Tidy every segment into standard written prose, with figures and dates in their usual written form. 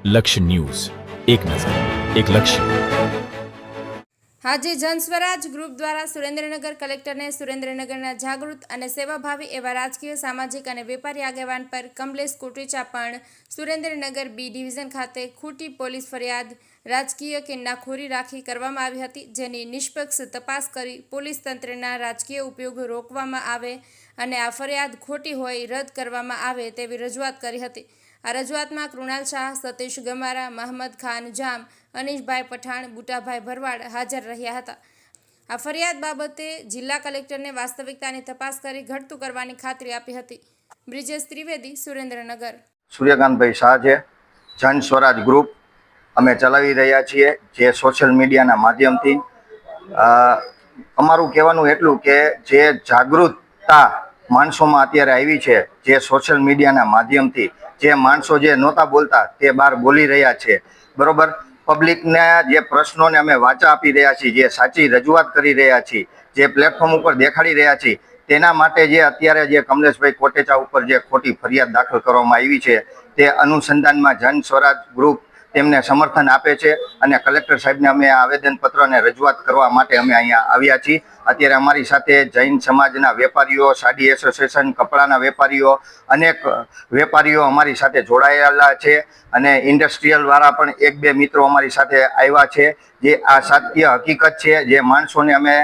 લક્ષ્ય ન્યૂઝ, એક નજર, એક લક્ષ્ય. આજે જનસ્વરાજ ગ્રુપ દ્વારા સુરેન્દ્રનગર કલેક્ટરને સુરેન્દ્રનગરના જાગૃત અને સેવાભાવી એવા રાજકીય, સામાજિક અને વેપારી આગેવાન પર કમલેશ કોટેચા પણ સુરેન્દ્રનગર બી ડિવિઝન ખાતે ખોટી પોલીસ ફરિયાદ રાજકીય કિન્નાખોરી રાખી કરવામાં આવી હતી, જેની નિષ્પક્ષ તપાસ કરી પોલીસ તંત્રના રાજકીય ઉપયોગ રોકવામાં આવે અને આ ફરિયાદ ખોટી હોય રદ કરવામાં આવે તેવી રજૂઆત કરી હતી. આ રજૂઆતમાં કૃણાલ શાહ, સતીશ ગમારા, મહંમદ ખાન જામ, અનીશભાઈ પઠાણ, બુટાભાઈ ભરવાડ હાજર રહ્યા હતા. આ ફરિયાદ બાબતે જિલ્લા કલેક્ટરને વાસ્તવિકતાની તપાસ કરી ઘટતું કરવાની ખાતરી આપી હતી. બ્રિજેશ ત્રિવેદી, સુરેન્દ્રનગર. સૂર્યકાંતભાઈ શાહ છે. જન સ્વરાજ ગ્રુપ અમે ચલાવી રહ્યા છીએ, જે સોશિયલ મીડિયાના માધ્યમથી. અમારું કહેવાનું એટલું કે જે જાગૃતતા માણસોમાં અત્યારે આવી છે, જે સોશિયલ મીડિયાના માધ્યમથી જે માણસો જે નહોતા બોલતા તે બહાર બોલી રહ્યા છે, બરોબર. પબ્લિકને જે પ્રશ્નોને અમે વાચા આપી રહ્યા છીએ, જે સાચી રજૂઆત કરી રહ્યા છીએ, જે પ્લેટફોર્મ ઉપર દેખાડી રહ્યા છીએ, તેના માટે જે અત્યારે જે કમલેશભાઈ કોટેચા ઉપર જે ખોટી ફરિયાદ દાખલ કરવામાં આવી છે, તે અનુસંધાનમાં જન સ્વરાજ ગ્રુપ તેમને સમર્થન આપે છે અને કલેક્ટર સાહેબને અમે આવેદનપત્ર અને રજૂઆત કરવા માટે અમે અહીંયા આવ્યા છીએ. અત્યારે અમારી સાથે જૈન સમાજના વેપારીઓ, સાડી એસોસિએશન, કપડાના વેપારીઓ, અનેક વેપારીઓ અમારી સાથે જોડાયેલા છે અને ઇન્ડસ્ટ્રીયલવાળા પણ એક બે મિત્રો અમારી સાથે આવ્યા છે. જે આ સત્ય હકીકત છે, જે માણસોને અમે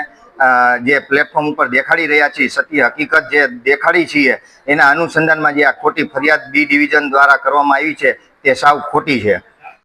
જે પ્લેટફોર્મ ઉપર દેખાડી રહ્યા છીએ, સત્ય હકીકત જે દેખાડી છીએ, એના અનુસંધાનમાં જે આ ખોટી ફરિયાદ બી ડિવિઝન દ્વારા કરવામાં આવી છે તે સાવ ખોટી છે.